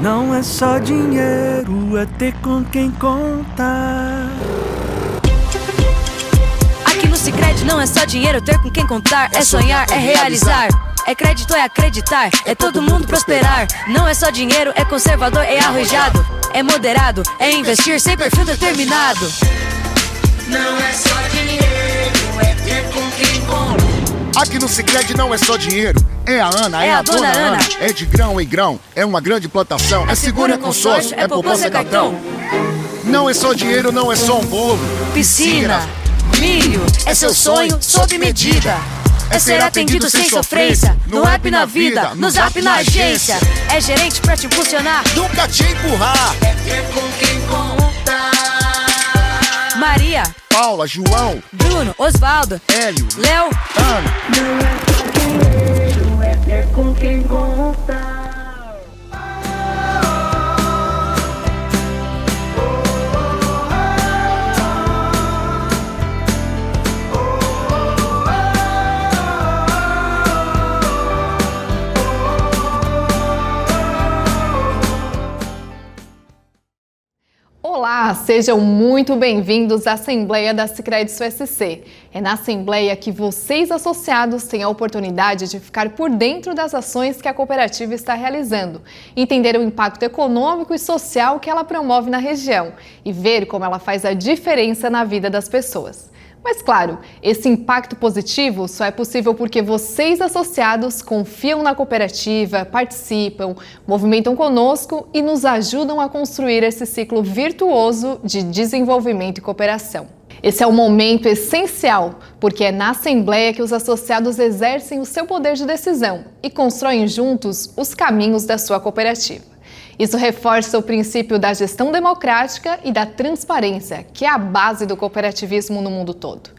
Não é só dinheiro, é ter com quem contar. Aqui no Sicredi não é só dinheiro, ter com quem contar. É sonhar, é realizar. É crédito, é acreditar. É todo mundo prosperar. Não é só dinheiro, é conservador, é arrojado. É moderado, é investir sem perfil determinado. Não é só dinheiro, é ter com quem contar. Aqui no Sicredi não é só dinheiro, é a Ana, é a dona Ana. É de grão em grão, é uma grande plantação. É seguro, é consórcio, é poupança, é cartão. Não é só dinheiro, não é só um bolo. Piscina, milho, é seu sonho sob medida. É ser atendido sem sofrência, no app na vida, no zap na agência. É gerente pra te impulsionar, Nunca te empurrar. é ter com quem contar. Maria, Paula, João, Bruno, Osvaldo, Hélio, Léo, Ana. Não é só dinheiro, é ter com quem contar. Olá, sejam muito bem-vindos à Assembleia da Sicredi SC. É na Assembleia que vocês associados têm a oportunidade de ficar por dentro das ações que a cooperativa está realizando, entender o impacto econômico e social que ela promove na região e ver como ela faz a diferença na vida das pessoas. Mas claro, esse impacto positivo só é possível porque vocês associados confiam na cooperativa, participam, movimentam conosco e nos ajudam a construir esse ciclo virtuoso de desenvolvimento e cooperação. Esse é um momento essencial, porque é na Assembleia que os associados exercem o seu poder de decisão e constroem juntos os caminhos da sua cooperativa. Isso reforça o princípio da gestão democrática e da transparência, que é a base do cooperativismo no mundo todo.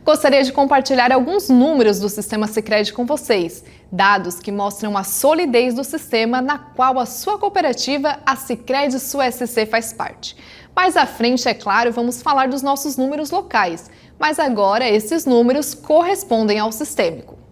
Gostaria de compartilhar alguns números do sistema Sicredi com vocês, dados que mostram a solidez do sistema na qual a sua cooperativa, a Sicredi SC, faz parte. Mais à frente, é claro, vamos falar dos nossos números locais, mas agora esses números correspondem ao sistêmico.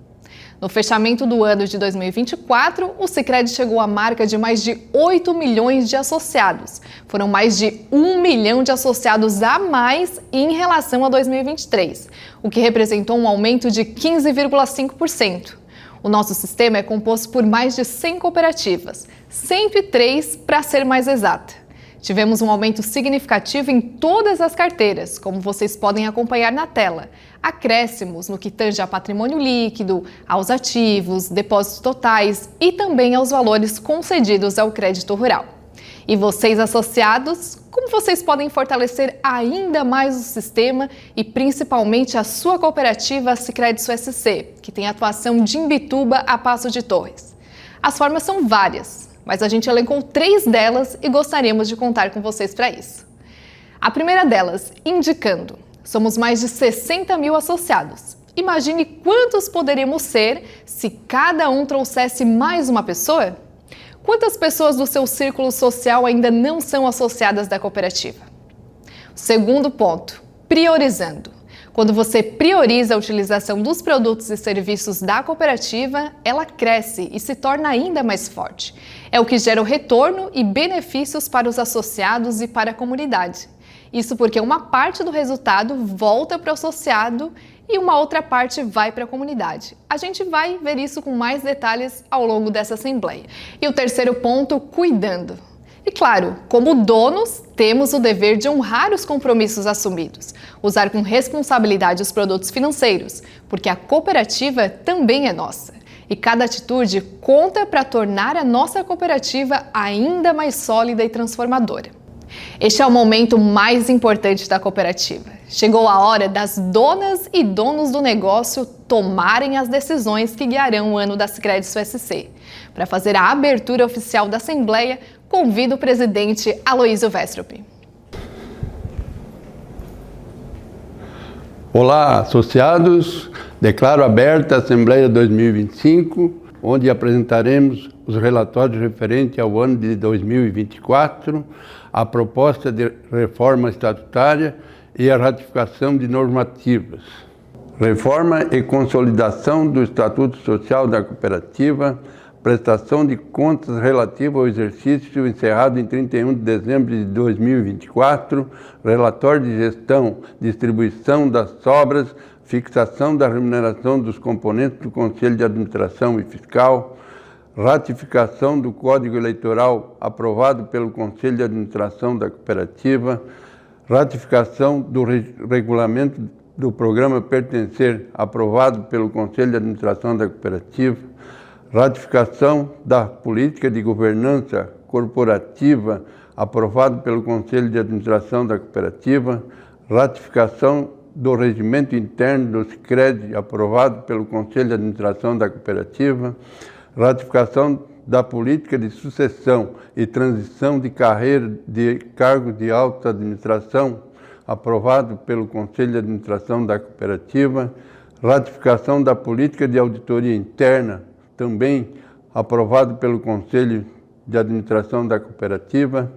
No fechamento do ano de 2024, o Sicredi chegou à marca de mais de 8 milhões de associados. Foram mais de 1 milhão de associados a mais em relação a 2023, o que representou um aumento de 15,5%. O nosso sistema é composto por mais de 100 cooperativas, 103 para ser mais exata. Tivemos um aumento significativo em todas as carteiras, como vocês podem acompanhar na tela. Acréscimos no que tange a patrimônio líquido, aos ativos, depósitos totais e também aos valores concedidos ao crédito rural. E vocês associados, como vocês podem fortalecer ainda mais o sistema e principalmente a sua cooperativa Sicredi SC, que tem atuação de Imbituba a Passo de Torres? As formas são várias, mas a gente elencou 3 delas e gostaríamos de contar com vocês para isso. A primeira delas, indicando. Somos mais de 60 mil associados. Imagine quantos poderíamos ser se cada um trouxesse mais uma pessoa? Quantas pessoas do seu círculo social ainda não são associadas da cooperativa? Segundo ponto, priorizando. Quando você prioriza a utilização dos produtos e serviços da cooperativa, ela cresce e se torna ainda mais forte. É o que gera o retorno e benefícios para os associados e para a comunidade. Isso porque uma parte do resultado volta para o associado e uma outra parte vai para a comunidade. A gente vai ver isso com mais detalhes ao longo dessa assembleia. E o terceiro ponto, cuidando. E claro, como donos, temos o dever de honrar os compromissos assumidos, usar com responsabilidade os produtos financeiros, porque a cooperativa também é nossa. E cada atitude conta para tornar a nossa cooperativa ainda mais sólida e transformadora. Este é o momento mais importante da cooperativa. Chegou a hora das donas e donos do negócio tomarem as decisões que guiarão o ano da Sicredi SC. Para fazer a abertura oficial da Assembleia, convido o presidente Aloísio Westrup. Olá, associados. Declaro aberta a Assembleia 2025, onde apresentaremos os relatórios referentes ao ano de 2024, a proposta de reforma estatutária e a ratificação de normativas. Reforma e consolidação do Estatuto Social da Cooperativa prestação de contas relativa ao exercício encerrado em 31 de dezembro de 2024, relatório de gestão, distribuição das sobras, fixação da remuneração dos componentes do Conselho de Administração e Fiscal, ratificação do Código Eleitoral aprovado pelo Conselho de Administração da Cooperativa, ratificação do regulamento do programa Pertencer aprovado pelo Conselho de Administração da Cooperativa, ratificação da política de governança corporativa aprovado pelo Conselho de Administração da Cooperativa, ratificação do regimento interno do Sicredi aprovado pelo Conselho de Administração da Cooperativa, ratificação da política de sucessão e transição de carreira de cargo de alta administração aprovado pelo Conselho de Administração da Cooperativa, ratificação da política de auditoria interna também aprovado pelo Conselho de Administração da Cooperativa,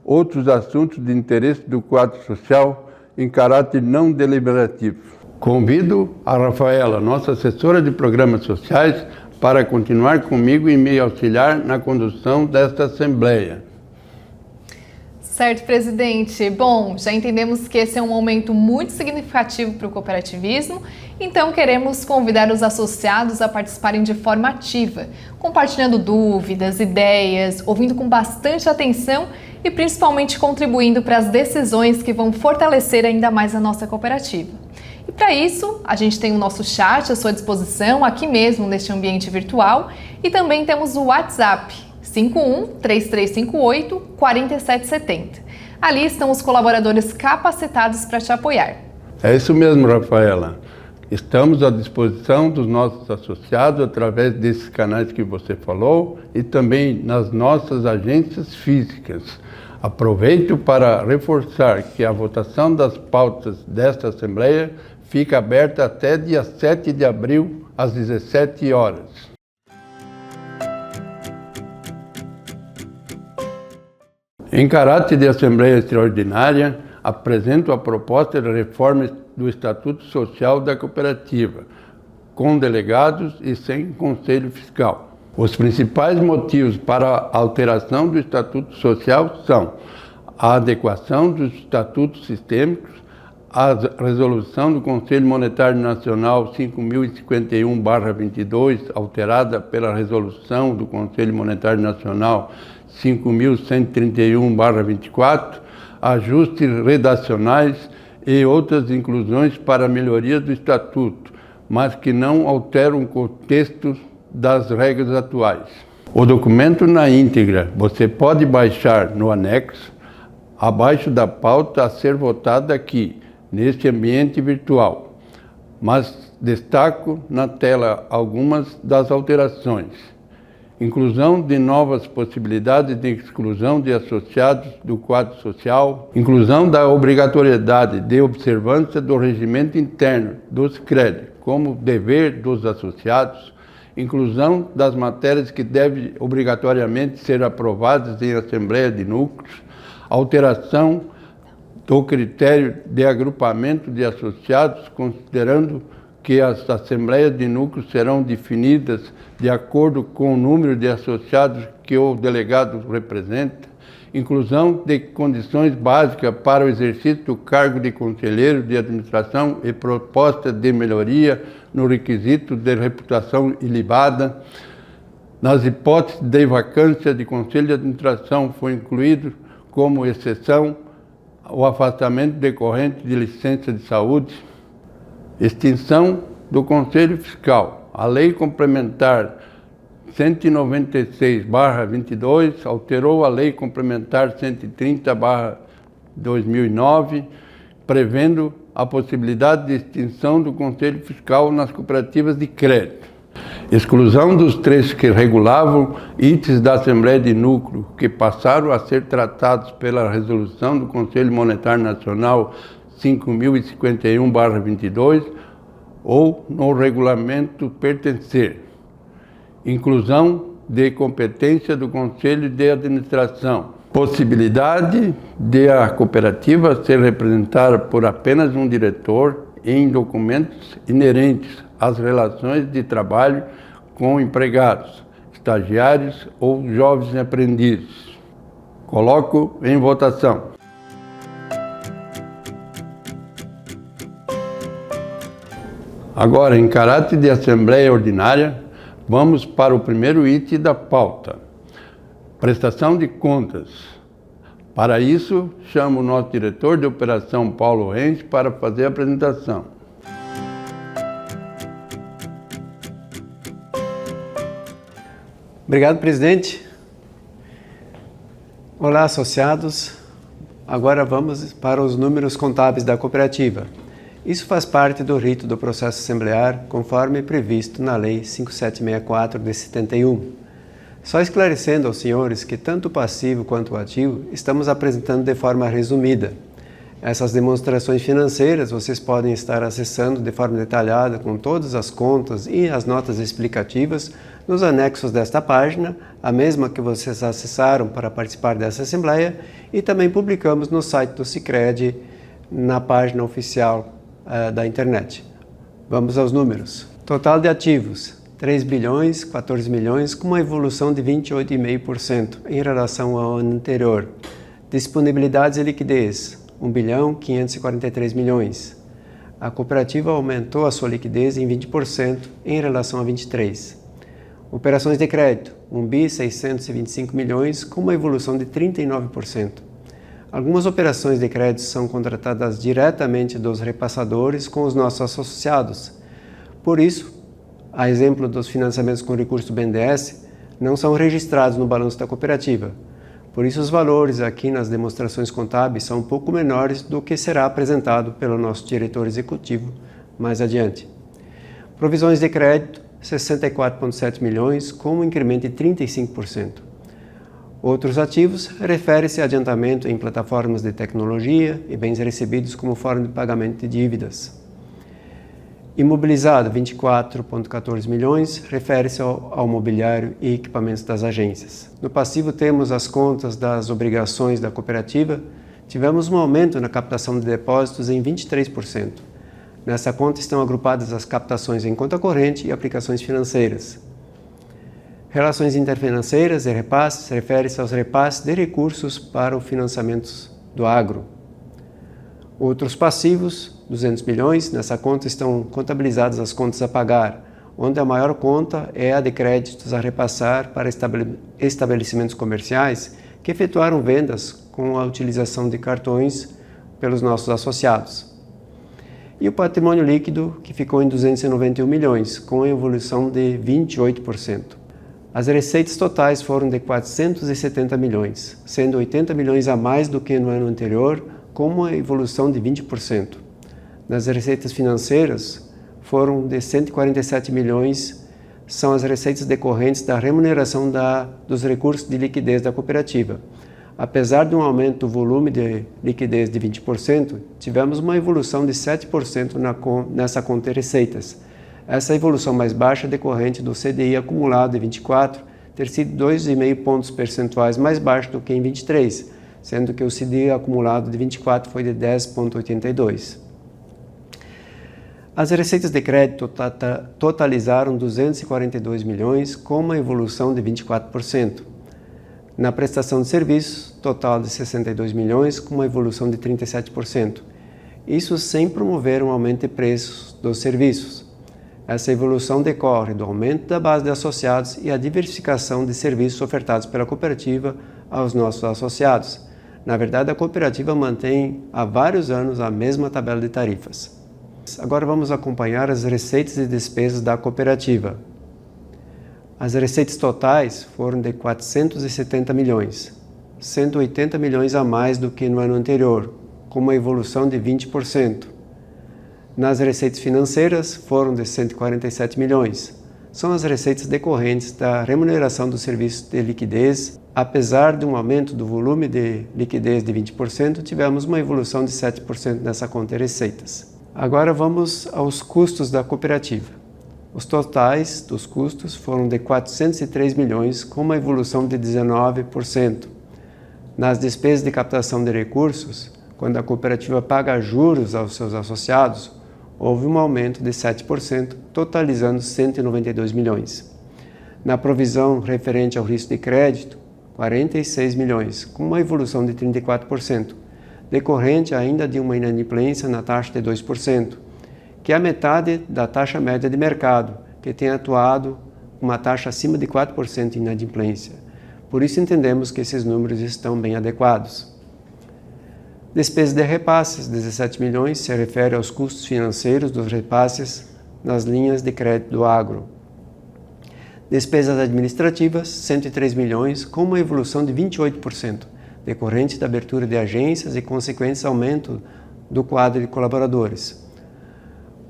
outros assuntos de interesse do quadro social em caráter não deliberativo. Convido a Rafaela, nossa assessora de programas sociais, para continuar comigo e me auxiliar na condução desta Assembleia. Certo, presidente. Bom, já entendemos que esse é um momento muito significativo para o cooperativismo, então queremos convidar os associados a participarem de forma ativa, compartilhando dúvidas, ideias, ouvindo com bastante atenção e principalmente contribuindo para as decisões que vão fortalecer ainda mais a nossa cooperativa. E para isso, a gente tem o nosso chat à sua disposição aqui mesmo neste ambiente virtual e também temos o WhatsApp 51-3358-4770. Ali estão os colaboradores capacitados para te apoiar. É isso mesmo, Rafaela. Estamos à disposição dos nossos associados através desses canais que você falou e também nas nossas agências físicas. Aproveito para reforçar que a votação das pautas desta Assembleia fica aberta até dia 7 de abril, às 17 horas. Em caráter de Assembleia Extraordinária, apresento a proposta de reforma do Estatuto Social da Cooperativa, com delegados e sem Conselho Fiscal. Os principais motivos para a alteração do Estatuto Social são a adequação dos estatutos sistêmicos, a resolução do Conselho Monetário Nacional 5051/22, alterada pela resolução do Conselho Monetário Nacional 5131/24, ajustes redacionais e outras inclusões para a melhoria do Estatuto, mas que não alteram o contexto das regras atuais. O documento na íntegra você pode baixar no anexo, abaixo da pauta a ser votada aqui, neste ambiente virtual, mas destaco na tela algumas das alterações. Inclusão de novas possibilidades de exclusão de associados do quadro social, inclusão da obrigatoriedade de observância do regimento interno do Sicredi como dever dos associados, inclusão das matérias que devem obrigatoriamente ser aprovadas em Assembleia de Núcleos, alteração do critério de agrupamento de associados, considerando que as assembleias de núcleos serão definidas de acordo com o número de associados que o delegado representa, inclusão de condições básicas para o exercício do cargo de conselheiro de administração e proposta de melhoria no requisito de reputação ilibada. Nas hipóteses de vacância de conselho de administração foi incluído como exceção o afastamento decorrente de licença de saúde, extinção do Conselho Fiscal. A Lei Complementar 196/22 alterou a Lei Complementar 130/2009, prevendo a possibilidade de extinção do Conselho Fiscal nas cooperativas de crédito. Exclusão dos trechos que regulavam itens da Assembleia de Núcleo, que passaram a ser tratados pela resolução do Conselho Monetário Nacional 5051/22 ou no regulamento Pertencer. Inclusão de competência do Conselho de Administração. Possibilidade de a cooperativa ser representada por apenas um diretor em documentos inerentes às relações de trabalho com empregados, estagiários ou jovens aprendizes. Coloco em votação. Agora, em caráter de Assembleia Ordinária, vamos para o primeiro item da pauta, prestação de contas. Para isso, chamo o nosso diretor de operação, Paulo Renz, para fazer a apresentação. Obrigado, presidente. Olá, associados. Agora vamos para os números contábeis da cooperativa. Isso faz parte do rito do processo assemblear, conforme previsto na Lei 5764 de 71. Só esclarecendo aos senhores que tanto o passivo quanto o ativo estamos apresentando de forma resumida. Essas demonstrações financeiras vocês podem estar acessando de forma detalhada com todas as contas e as notas explicativas nos anexos desta página, a mesma que vocês acessaram para participar dessa assembleia, e também publicamos no site do Sicredi, na página oficial da internet. Vamos aos números. Total de ativos, 3 bilhões, 14 milhões, com uma evolução de 28,5% em relação ao ano anterior. Disponibilidades e liquidez, 1 bilhão, 543 milhões. A cooperativa aumentou a sua liquidez em 20% em relação a 23%. Operações de crédito, 1 bi 625 milhões, com uma evolução de 39%. Algumas operações de crédito são contratadas diretamente dos repassadores com os nossos associados. Por isso, a exemplo dos financiamentos com recurso do BNDES, não são registrados no balanço da cooperativa. Por isso, os valores aqui nas demonstrações contábeis são um pouco menores do que será apresentado pelo nosso diretor executivo mais adiante. Provisões de crédito, 64,7 milhões, com um incremento de 35%. Outros ativos refere-se a adiantamento em plataformas de tecnologia e bens recebidos como forma de pagamento de dívidas. Imobilizado, 24,14 milhões, refere-se ao mobiliário e equipamentos das agências. No passivo temos as contas das obrigações da cooperativa. Tivemos um aumento na captação de depósitos em 23%. Nessa conta estão agrupadas as captações em conta corrente e aplicações financeiras. Relações interfinanceiras e repasses refere-se aos repasses de recursos para o financiamento do agro. Outros passivos, 200 milhões, nessa conta estão contabilizadas as contas a pagar, onde a maior conta é a de créditos a repassar para estabelecimentos comerciais que efetuaram vendas com a utilização de cartões pelos nossos associados. E o patrimônio líquido, que ficou em 291 milhões, com a evolução de 28%. As receitas totais foram de 470 milhões, sendo 80 milhões a mais do que no ano anterior, com uma evolução de 20%. Nas receitas financeiras, foram de 147 milhões, são as receitas decorrentes da remuneração dos recursos de liquidez da cooperativa. Apesar de um aumento do volume de liquidez de 20%, tivemos uma evolução de 7% nessa conta de receitas. Essa evolução mais baixa é decorrente do CDI acumulado de 24 ter sido 2,5 pontos percentuais mais baixo do que em 23, sendo que o CDI acumulado de 24 foi de 10,82. As receitas de crédito totalizaram 242 milhões, com uma evolução de 24%. Na prestação de serviços, total de 62 milhões, com uma evolução de 37%. Isso sem promover um aumento de preços dos serviços. Essa evolução decorre do aumento da base de associados e a diversificação de serviços ofertados pela cooperativa aos nossos associados. Na verdade, a cooperativa mantém há vários anos a mesma tabela de tarifas. Agora vamos acompanhar as receitas e despesas da cooperativa. As receitas totais foram de 470 milhões, 180 milhões a mais do que no ano anterior, com uma evolução de 20%. Nas receitas financeiras foram de 147 milhões. São as receitas decorrentes da remuneração do serviço de liquidez. Apesar de um aumento do volume de liquidez de 20%, tivemos uma evolução de 7% nessa conta de receitas. Agora vamos aos custos da cooperativa. Os totais dos custos foram de 403 milhões, com uma evolução de 19%. Nas despesas de captação de recursos, quando a cooperativa paga juros aos seus associados, houve um aumento de 7%, totalizando 192 milhões. Na provisão referente ao risco de crédito, 46 milhões, com uma evolução de 34%, decorrente ainda de uma inadimplência na taxa de 2%, que é a metade da taxa média de mercado, que tem atuado com uma taxa acima de 4% de inadimplência. Por isso entendemos que esses números estão bem adequados. Despesas de repasses, 17 milhões, se refere aos custos financeiros dos repasses nas linhas de crédito do agro. Despesas administrativas, 103 milhões, com uma evolução de 28%, decorrente da abertura de agências e consequente aumento do quadro de colaboradores.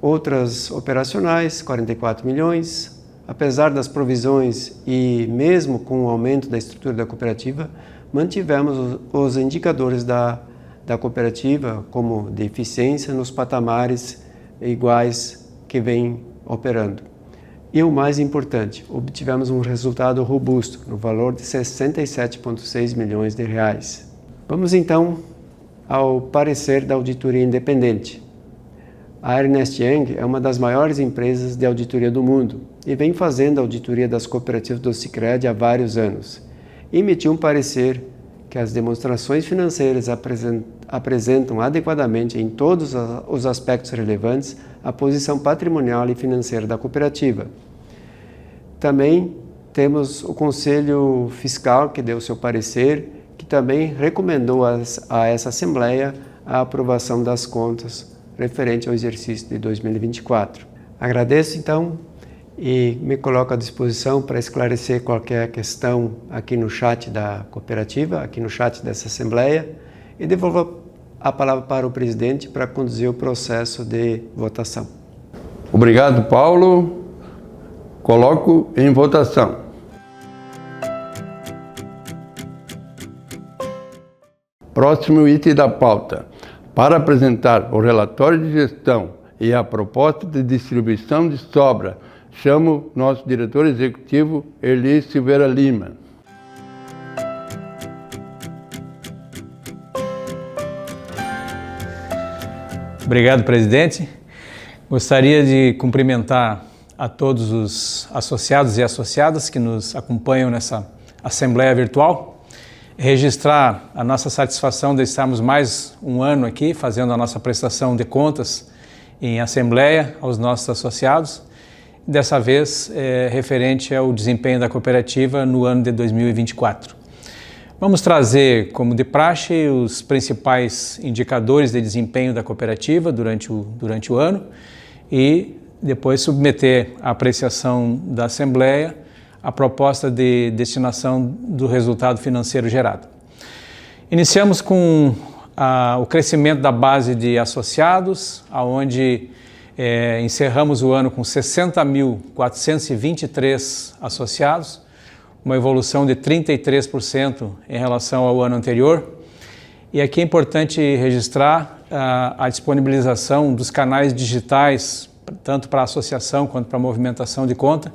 Outras operacionais, 44 milhões. Apesar das provisões e mesmo com o aumento da estrutura da cooperativa, mantivemos os indicadores da cooperativa como de eficiência nos patamares iguais que vem operando. E o mais importante, obtivemos um resultado robusto no valor de 67,6 milhões de reais. Vamos então ao parecer da auditoria independente. A Ernst Young é uma das maiores empresas de auditoria do mundo e vem fazendo a auditoria das cooperativas do Sicredi há vários anos. E emitiu um parecer que as demonstrações financeiras apresentam adequadamente em todos os aspectos relevantes a posição patrimonial e financeira da cooperativa. Também temos o Conselho Fiscal, que deu seu parecer, que também recomendou a essa Assembleia a aprovação das contas referente ao exercício de 2024. Agradeço então e me coloco à disposição para esclarecer qualquer questão aqui no chat da cooperativa, aqui no chat dessa Assembleia, e devolvo a palavra para o presidente para conduzir o processo de votação. Obrigado, Paulo. Coloco em votação. Próximo item da pauta. Para apresentar o relatório de gestão e a proposta de distribuição de sobra, chamo nosso diretor executivo, Eli Silveira Lima. Obrigado, presidente. Gostaria de cumprimentar a todos os associados e associadas que nos acompanham nessa Assembleia Virtual. Registrar a nossa satisfação de estarmos mais um ano aqui fazendo a nossa prestação de contas em Assembleia aos nossos associados. Dessa vez, referente ao desempenho da cooperativa no ano de 2024. Vamos trazer, como de praxe, os principais indicadores de desempenho da cooperativa durante o ano e depois submeter à apreciação da Assembleia a proposta de destinação do resultado financeiro gerado. Iniciamos com o crescimento da base de associados, onde encerramos o ano com 60.423 associados, uma evolução de 33% em relação ao ano anterior. E aqui é importante registrar a disponibilização dos canais digitais, tanto para a associação quanto para a movimentação de conta,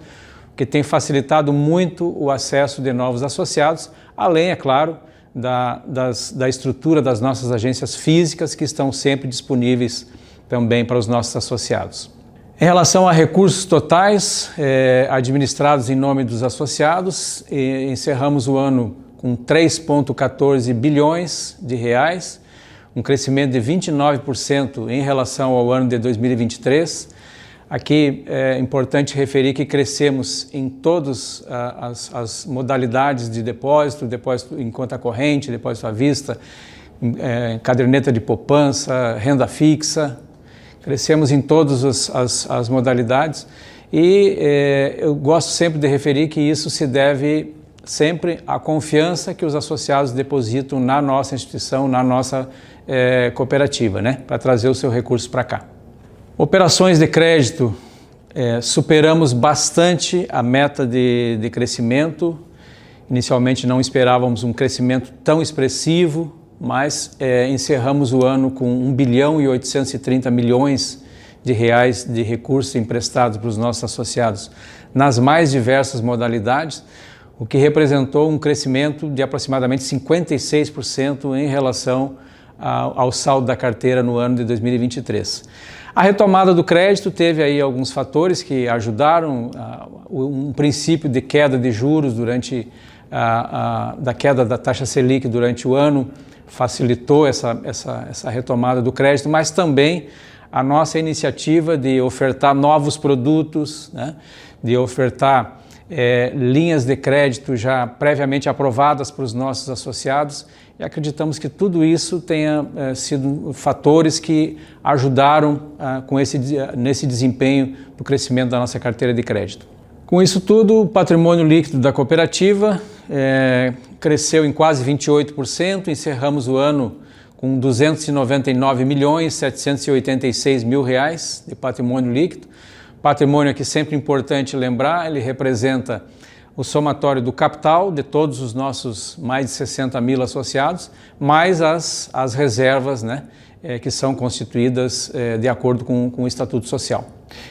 que tem facilitado muito o acesso de novos associados, além, é claro, da estrutura das nossas agências físicas que estão sempre disponíveis também para os nossos associados. Em relação a recursos totais administrados em nome dos associados, encerramos o ano com 3,14 bilhões de reais, um crescimento de 29% em relação ao ano de 2023. Aqui é importante referir que crescemos em todas as modalidades de depósito em conta corrente, depósito à vista, caderneta de poupança, renda fixa. Crescemos em todas as modalidades e eu gosto sempre de referir que isso se deve sempre à confiança que os associados depositam na nossa instituição, na nossa cooperativa, né, para trazer o seu recurso para cá. Operações de crédito, superamos bastante a meta de crescimento. Inicialmente não esperávamos um crescimento tão expressivo, mas encerramos o ano com 1 bilhão e 830 milhões de reais de recursos emprestados para os nossos associados nas mais diversas modalidades, o que representou um crescimento de aproximadamente 56% em relação ao saldo da carteira no ano de 2023. A retomada do crédito teve aí alguns fatores que ajudaram, um princípio de queda de juros durante da queda da taxa Selic durante o ano facilitou essa retomada do crédito, mas também a nossa iniciativa de ofertar novos produtos, né, de ofertar linhas de crédito já previamente aprovadas para os nossos associados, e acreditamos que tudo isso tenha sido fatores que ajudaram nesse desempenho do crescimento da nossa carteira de crédito. Com isso tudo, o patrimônio líquido da cooperativa cresceu em quase 28%, encerramos o ano com 299.786 mil reais de patrimônio líquido. Patrimônio aqui sempre importante lembrar, ele representa o somatório do capital de todos os nossos mais de 60 mil associados, mais as reservas, né, que são constituídas de acordo com o Estatuto Social.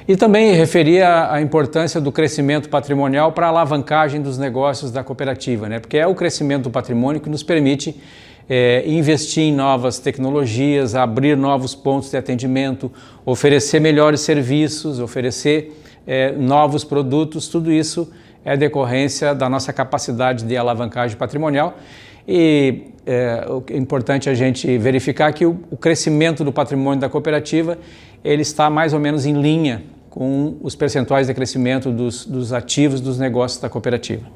E também referia a importância do crescimento patrimonial para a alavancagem dos negócios da cooperativa, né, porque é o crescimento do patrimônio que nos permite investir em novas tecnologias, abrir novos pontos de atendimento, oferecer melhores serviços, oferecer novos produtos, tudo isso é decorrência da nossa capacidade de alavancagem patrimonial e é importante a gente verificar que o crescimento do patrimônio da cooperativa ele está mais ou menos em linha com os percentuais de crescimento dos ativos dos negócios da cooperativa.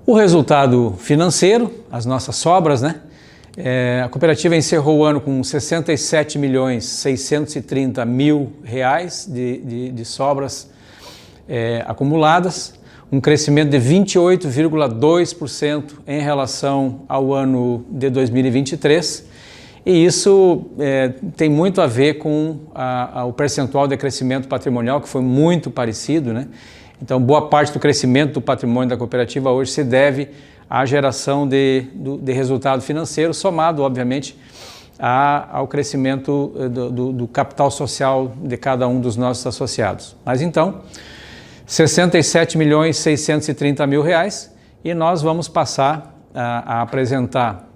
O resultado financeiro, as nossas sobras, né? A cooperativa encerrou o ano com 67.630.000 reais de sobras acumuladas, um crescimento de 28,2% em relação ao ano de 2023, e isso tem muito a ver com o percentual de crescimento patrimonial, que foi muito parecido, né? Então, boa parte do crescimento do patrimônio da cooperativa hoje se deve à geração de resultado financeiro, somado, obviamente, ao crescimento do capital social de cada um dos nossos associados. Mas então, 67.630.000 reais, e nós vamos passar a apresentar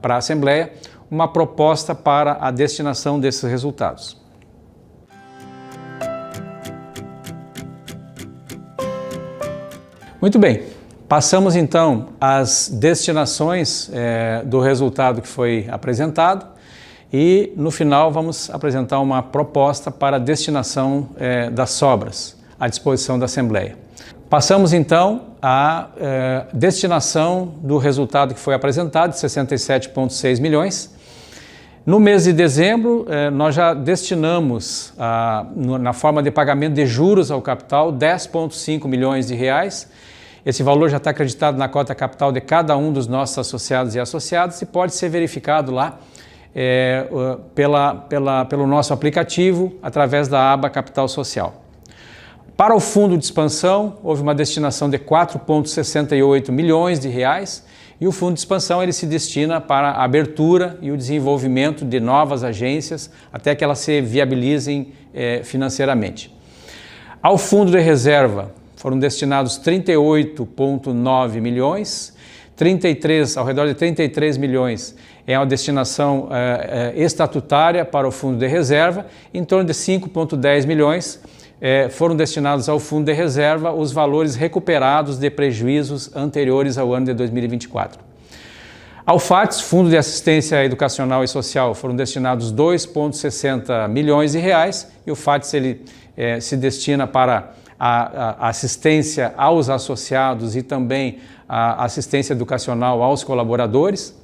para a Assembleia uma proposta para a destinação desses resultados. Muito bem, passamos então às destinações do resultado que foi apresentado e no final vamos apresentar uma proposta para a destinação das sobras à disposição da Assembleia. Passamos então à destinação do resultado que foi apresentado, de 67,6 milhões. No mês de dezembro, nós já destinamos, na forma de pagamento de juros ao capital, 10,5 milhões de reais. Esse valor já está acreditado na cota capital de cada um dos nossos associados e associadas e pode ser verificado lá pelo nosso aplicativo, através da aba Capital Social. Para o fundo de expansão, houve uma destinação de 4,68 milhões de reais e o fundo de expansão ele se destina para a abertura e o desenvolvimento de novas agências até que elas se viabilizem financeiramente. Ao fundo de reserva foram destinados 38,9 milhões, ao redor de 33 milhões é uma destinação estatutária para o fundo de reserva, em torno de 5,10 milhões foram destinados ao fundo de reserva os valores recuperados de prejuízos anteriores ao ano de 2024. Ao FATS, Fundo de Assistência Educacional e Social, foram destinados 2,60 milhões de reais e o FATS ele, se destina para a assistência aos associados e também a assistência educacional aos colaboradores.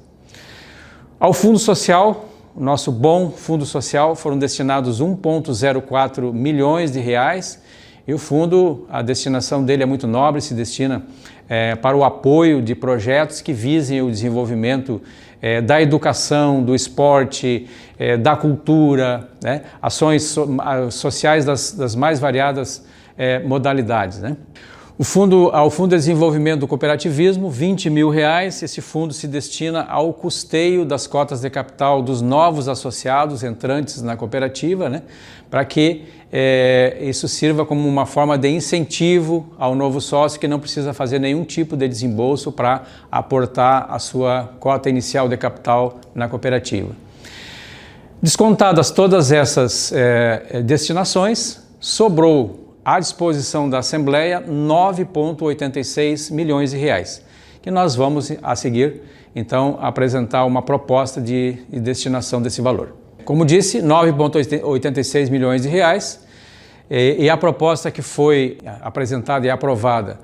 Ao Fundo Social, o nosso bom Fundo Social, foram destinados 1,04 milhões de reais e o fundo, a destinação dele é muito nobre, se destina para o apoio de projetos que visem o desenvolvimento da educação, do esporte, da cultura, né? Ações sociais das mais variadas modalidades, né? Ao Fundo de Desenvolvimento do Cooperativismo, 20 mil reais, esse fundo se destina ao custeio das cotas de capital dos novos associados entrantes na cooperativa, né, para que isso sirva como uma forma de incentivo ao novo sócio que não precisa fazer nenhum tipo de desembolso para aportar a sua cota inicial de capital na cooperativa. Descontadas todas essas destinações, sobrou à disposição da Assembleia 9,86 milhões de reais, que nós vamos a seguir, então, apresentar uma proposta de destinação desse valor. Como disse, 9,86 milhões de reais, e a proposta que foi apresentada e aprovada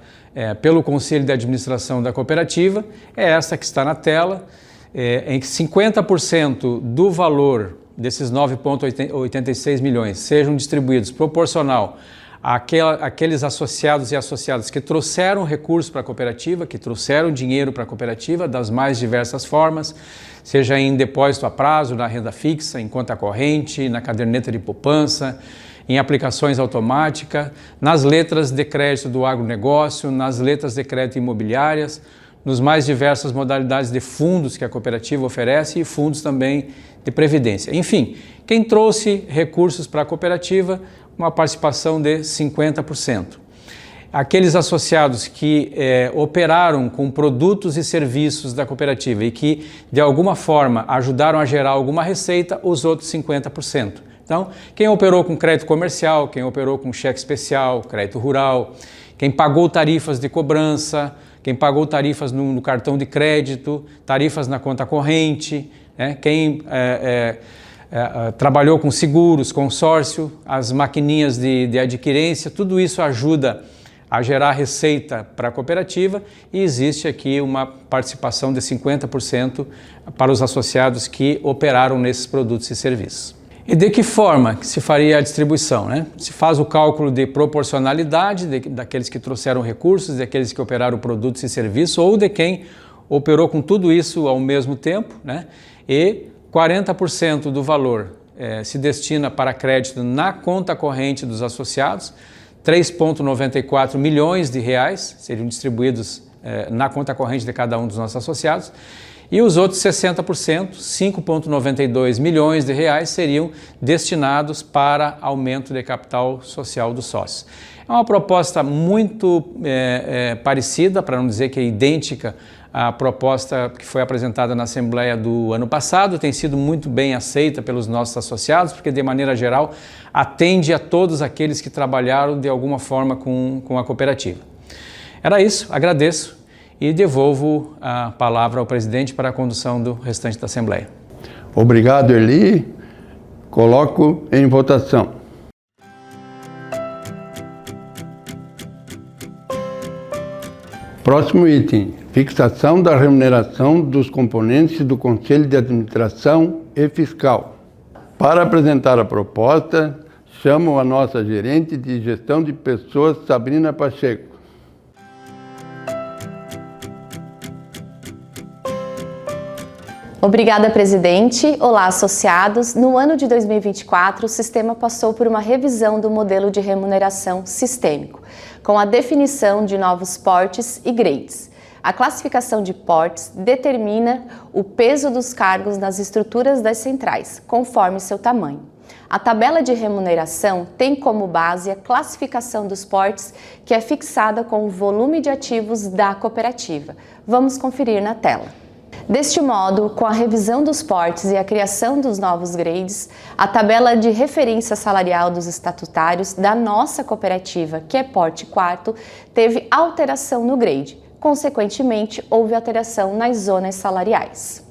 pelo Conselho de Administração da cooperativa é esta que está na tela, em que 50% do valor desses 9,86 milhões sejam distribuídos proporcional àqueles associados e associadas que trouxeram recursos para a cooperativa, que trouxeram dinheiro para a cooperativa das mais diversas formas, seja em depósito a prazo, na renda fixa, em conta corrente, na caderneta de poupança, em aplicações automáticas, nas letras de crédito do agronegócio, nas letras de crédito imobiliárias, nos mais diversas modalidades de fundos que a cooperativa oferece e fundos também de previdência. Enfim, quem trouxe recursos para a cooperativa, uma participação de 50%. Aqueles associados que operaram com produtos e serviços da cooperativa e que, de alguma forma, ajudaram a gerar alguma receita, os outros 50%. Então, quem operou com crédito comercial, quem operou com cheque especial, crédito rural, quem pagou tarifas de cobrança, quem pagou tarifas no cartão de crédito, tarifas na conta corrente, quem trabalhou com seguros, consórcio, as maquininhas de adquirência, tudo isso ajuda a gerar receita para a cooperativa e existe aqui uma participação de 50% para os associados que operaram nesses produtos e serviços. E de que forma que se faria a distribuição, Se faz o cálculo de proporcionalidade daqueles que trouxeram recursos, daqueles que operaram produtos e serviços ou de quem operou com tudo isso ao mesmo tempo, E 40% do valor se destina para crédito na conta corrente dos associados, 3,94 milhões de reais seriam distribuídos na conta corrente de cada um dos nossos associados, e os outros 60%, 5,92 milhões de reais, seriam destinados para aumento de capital social dos sócios. É uma proposta muito parecida, para não dizer que é idêntica à proposta que foi apresentada na Assembleia do ano passado, tem sido muito bem aceita pelos nossos associados, porque de maneira geral atende a todos aqueles que trabalharam de alguma forma com a cooperativa. Era isso, agradeço. E devolvo a palavra ao presidente para a condução do restante da Assembleia. Obrigado, Erli. Coloco em votação. Próximo item, fixação da remuneração dos componentes do Conselho de Administração e Fiscal. Para apresentar a proposta, chamo a nossa gerente de gestão de pessoas, Sabrina Pacheco. Obrigada, presidente. Olá, associados. No ano de 2024, o sistema passou por uma revisão do modelo de remuneração sistêmico, com a definição de novos portes e grades. A classificação de portes determina o peso dos cargos nas estruturas das centrais, conforme seu tamanho. A tabela de remuneração tem como base a classificação dos portes, que é fixada com o volume de ativos da cooperativa. Vamos conferir na tela. Deste modo, com a revisão dos portes e a criação dos novos grades, a tabela de referência salarial dos estatutários da nossa cooperativa, que é porte 4, teve alteração no grade. Consequentemente, houve alteração nas zonas salariais.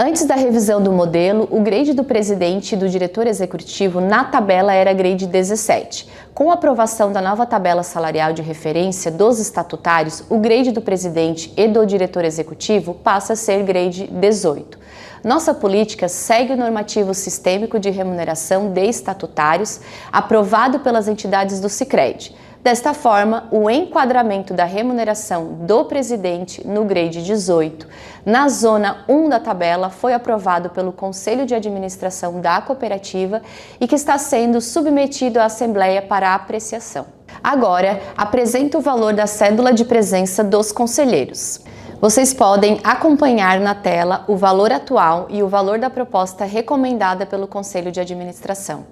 Antes da revisão do modelo, o grade do presidente e do diretor executivo na tabela era grade 17. Com a aprovação da nova tabela salarial de referência dos estatutários, o grade do presidente e do diretor executivo passa a ser grade 18. Nossa política segue o normativo sistêmico de remuneração de estatutários aprovado pelas entidades do Sicredi. Desta forma, o enquadramento da remuneração do presidente no grade 18, na zona 1 da tabela, foi aprovado pelo Conselho de Administração da cooperativa e que está sendo submetido à Assembleia para apreciação. Agora, apresento o valor da cédula de presença dos conselheiros. Vocês podem acompanhar na tela o valor atual e o valor da proposta recomendada pelo Conselho de Administração.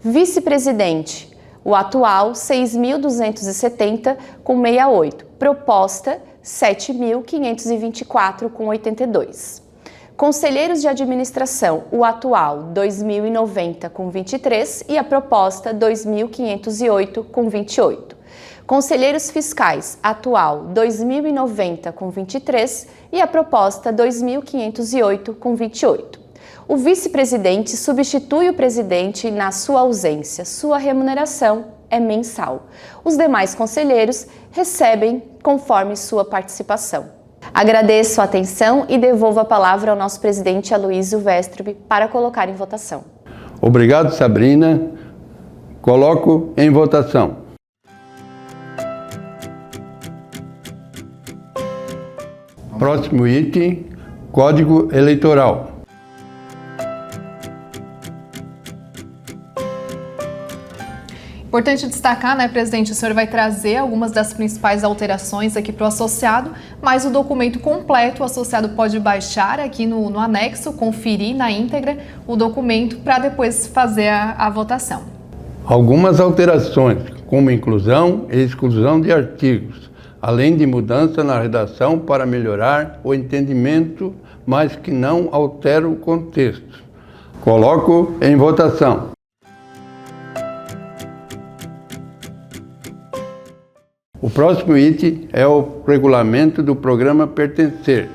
Vice-presidente, o atual 6.270,68, proposta 7.524,82. Conselheiros de administração, o atual 2.090 com 23 e a proposta 2.508 com 28. Conselheiros fiscais, atual 2.090 com 23 e a proposta 2.508 com 28. O vice-presidente substitui o presidente na sua ausência. Sua remuneração é mensal. Os demais conselheiros recebem conforme sua participação. Agradeço a atenção e devolvo a palavra ao nosso presidente Aloysio Westrup para colocar em votação. Obrigado, Sabrina. Coloco em votação. Próximo item, Código Eleitoral. Importante destacar, né, presidente, o senhor vai trazer algumas das principais alterações aqui para o associado, mas o documento completo o associado pode baixar aqui no anexo, conferir na íntegra o documento para depois fazer a votação. Algumas alterações, como inclusão e exclusão de artigos, além de mudança na redação para melhorar o entendimento, mas que não altera o contexto. Coloco em votação. O próximo item é o regulamento do programa Pertencer.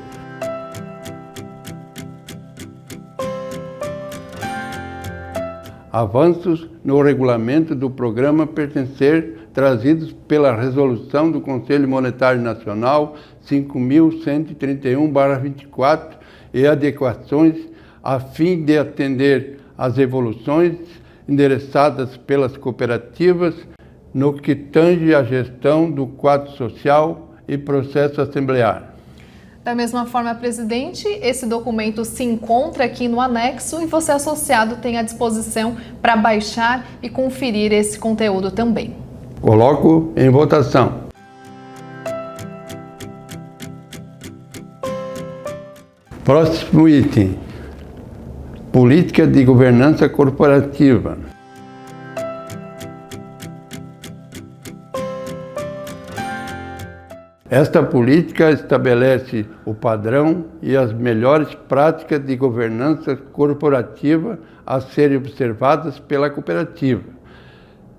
Avanços no regulamento do programa Pertencer trazidos pela resolução do Conselho Monetário Nacional 5.131/24 e adequações a fim de atender às evoluções endereçadas pelas cooperativas no que tange à gestão do quadro social e processo assemblear. Da mesma forma, presidente, esse documento se encontra aqui no anexo e você, associado, tem à disposição para baixar e conferir esse conteúdo também. Coloco em votação. Próximo item, Política de Governança Corporativa. Esta política estabelece o padrão e as melhores práticas de governança corporativa a serem observadas pela cooperativa.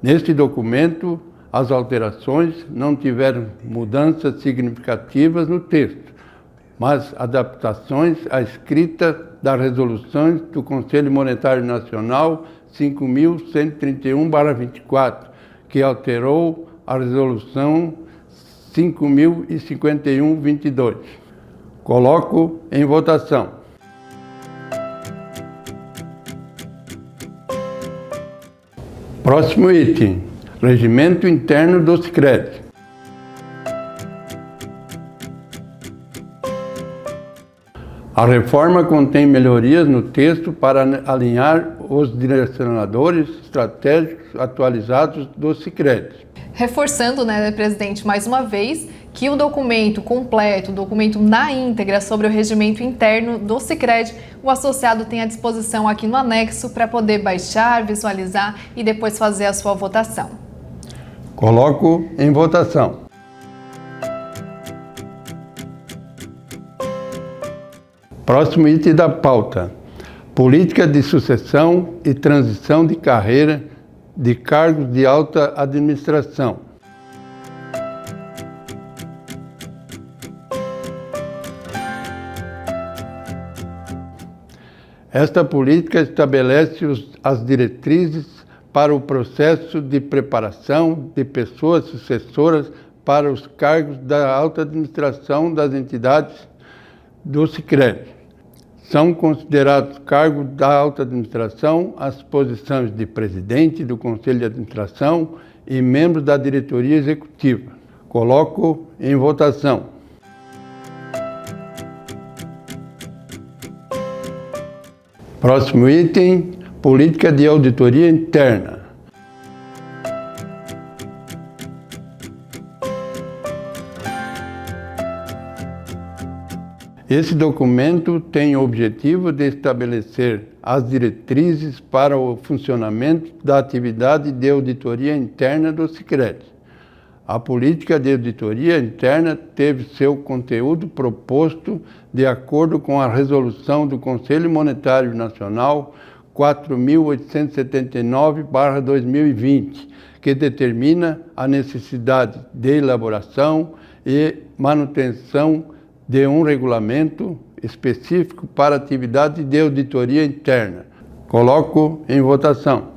Neste documento, as alterações não tiveram mudanças significativas no texto, mas adaptações à escrita das resoluções do Conselho Monetário Nacional 5.131/24, que alterou a resolução 5.051/22. Coloco em votação. Próximo item, Regimento Interno do Sicredi. A reforma contém melhorias no texto para alinhar os direcionadores estratégicos atualizados do Sicredi. Reforçando, né, presidente, mais uma vez, que o documento completo, o documento na íntegra sobre o regimento interno do Sicredi, o associado tem à disposição aqui no anexo para poder baixar, visualizar e depois fazer a sua votação. Coloco em votação. Próximo item da pauta, Política de Sucessão e Transição de Carreira de Cargos de Alta Administração. Esta política estabelece as diretrizes para o processo de preparação de pessoas sucessoras para os cargos da alta administração das entidades do Sicredi. São considerados cargos da alta administração as posições de presidente do Conselho de Administração e membros da diretoria executiva. Coloco em votação. Próximo item, Política de Auditoria Interna. Esse documento tem o objetivo de estabelecer as diretrizes para o funcionamento da atividade de auditoria interna do Sicredi. A política de auditoria interna teve seu conteúdo proposto de acordo com a resolução do Conselho Monetário Nacional 4.879/2020, que determina a necessidade de elaboração e manutenção de um regulamento específico para a atividade de auditoria interna. Coloco em votação.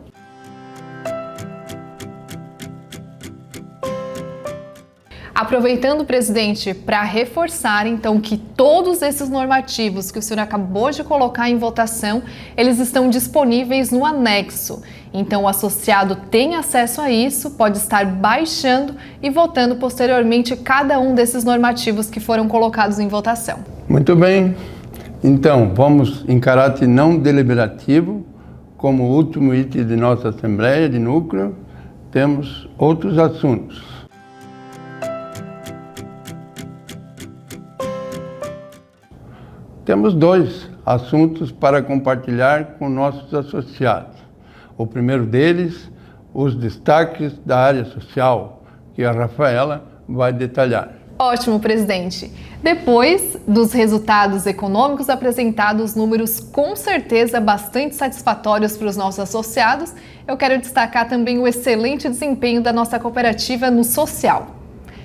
Aproveitando, presidente, para reforçar, então, que todos esses normativos que o senhor acabou de colocar em votação, eles estão disponíveis no anexo. Então, o associado tem acesso a isso, pode estar baixando e votando posteriormente cada um desses normativos que foram colocados em votação. Muito bem. Então, vamos em caráter não deliberativo, como último item de nossa Assembleia de Núcleo, temos outros assuntos. Temos 2 assuntos para compartilhar com nossos associados. O primeiro deles, os destaques da área social, que a Rafaela vai detalhar. Ótimo, presidente. Depois dos resultados econômicos apresentados, números com certeza bastante satisfatórios para os nossos associados, eu quero destacar também o excelente desempenho da nossa cooperativa no social.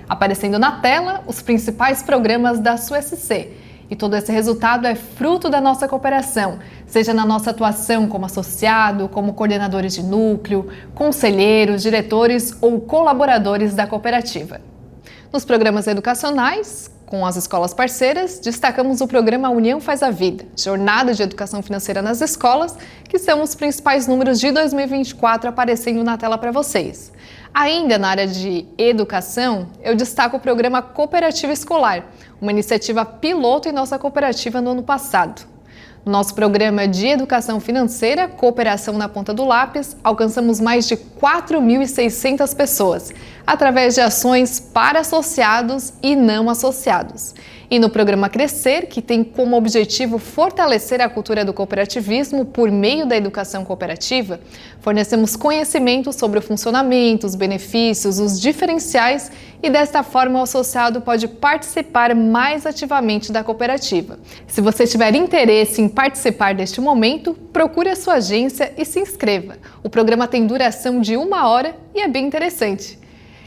Aparecendo na tela os principais programas da SUSC. E todo esse resultado é fruto da nossa cooperação, seja na nossa atuação como associado, como coordenadores de núcleo, conselheiros, diretores ou colaboradores da cooperativa. Nos programas educacionais, com as escolas parceiras, destacamos o programa União Faz a Vida, Jornada de Educação Financeira nas Escolas, que são os principais números de 2024 aparecendo na tela para vocês. Ainda na área de educação, eu destaco o programa Cooperativa Escolar, uma iniciativa piloto em nossa cooperativa no ano passado. No nosso programa de educação financeira, Cooperação na Ponta do Lápis, alcançamos mais de 4.600 pessoas, através de ações para associados e não associados. E no programa Crescer, que tem como objetivo fortalecer a cultura do cooperativismo por meio da educação cooperativa, fornecemos conhecimento sobre o funcionamento, os benefícios, os diferenciais e desta forma o associado pode participar mais ativamente da cooperativa. Se você tiver interesse em participar deste momento, procure a sua agência e se inscreva. O programa tem duração de 1 hora e é bem interessante.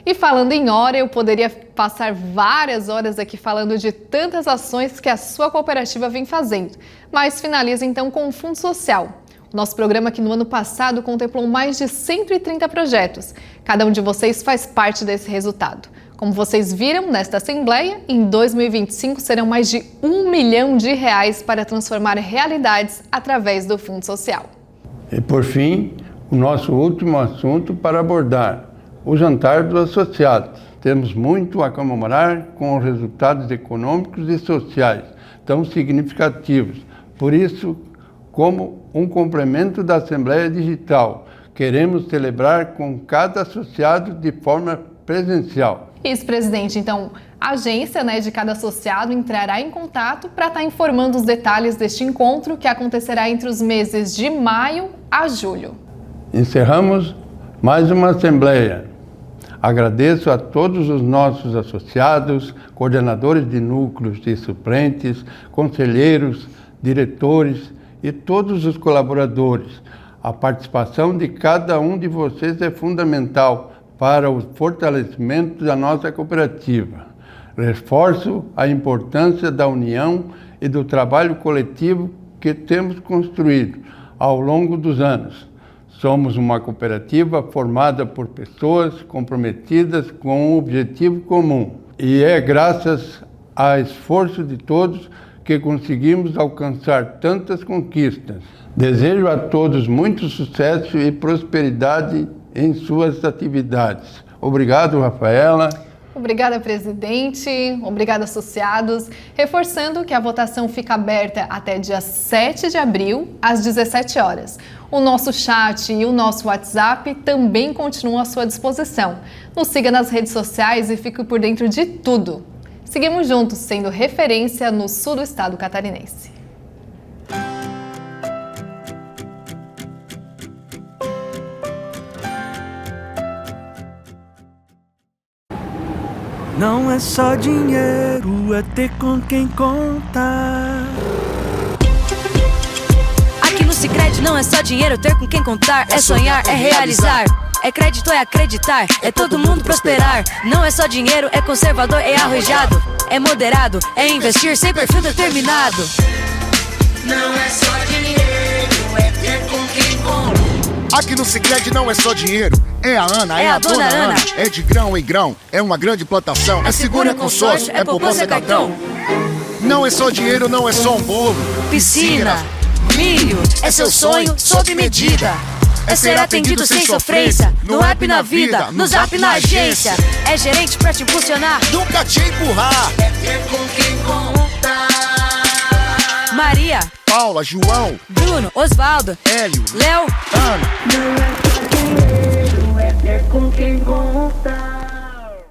E falando em hora, eu poderia passar várias horas aqui falando de tantas ações que a sua cooperativa vem fazendo, mas finaliza então com o Fundo Social. O nosso programa que no ano passado contemplou mais de 130 projetos. Cada um de vocês faz parte desse resultado. Como vocês viram nesta Assembleia, em 2025 serão mais de R$1 milhão para transformar realidades através do Fundo Social. E por fim, o nosso último assunto para abordar, o jantar dos associados. Temos muito a comemorar com os resultados econômicos e sociais tão significativos. Por isso, como um complemento da Assembleia Digital, queremos celebrar com cada associado de forma presencial. Isso, presidente. Então, a agência de cada associado entrará em contato para estar informando os detalhes deste encontro que acontecerá entre os meses de maio a julho. Encerramos mais uma Assembleia. Agradeço a todos os nossos associados, coordenadores de núcleos e suplentes, conselheiros, diretores e todos os colaboradores. A participação de cada um de vocês é fundamental para o fortalecimento da nossa cooperativa. Reforço a importância da união e do trabalho coletivo que temos construído ao longo dos anos. Somos uma cooperativa formada por pessoas comprometidas com um objetivo comum. E é graças ao esforço de todos que conseguimos alcançar tantas conquistas. Desejo a todos muito sucesso e prosperidade em suas atividades. Obrigado, Rafaela. Obrigada, presidente. Obrigada, associados. Reforçando que a votação fica aberta até dia 7 de abril, às 17 horas. O nosso chat e o nosso WhatsApp também continuam à sua disposição. Nos siga nas redes sociais e fique por dentro de tudo. Seguimos juntos, sendo referência no sul do estado catarinense. Não é só dinheiro, é ter com quem contar. Aqui no Sicredi não é só dinheiro, ter com quem contar. É sonhar, é realizar. É crédito, é acreditar. É todo mundo prosperar. Não é só dinheiro, é conservador, é arrojado. É moderado, é investir sem perfil determinado. Não é só dinheiro, é ter com quem contar. Aqui no Sicredi não é só dinheiro, é a Ana, é a dona Ana. É de grão em grão, é uma grande plantação. É seguro, é consórcio, é poupança, é cartão. Não é só dinheiro, não é só um bolo. Piscina, milho, é seu sonho sob medida. É ser atendido sem sofrência, no app na vida, no zap na agência. É gerente pra te impulsionar, Nunca te empurrar. É ter com quem contar. Maria, Paula, João, Bruno, Osvaldo, Hélio, Léo, Ana. Não é só dinheiro, é ter com quem contar.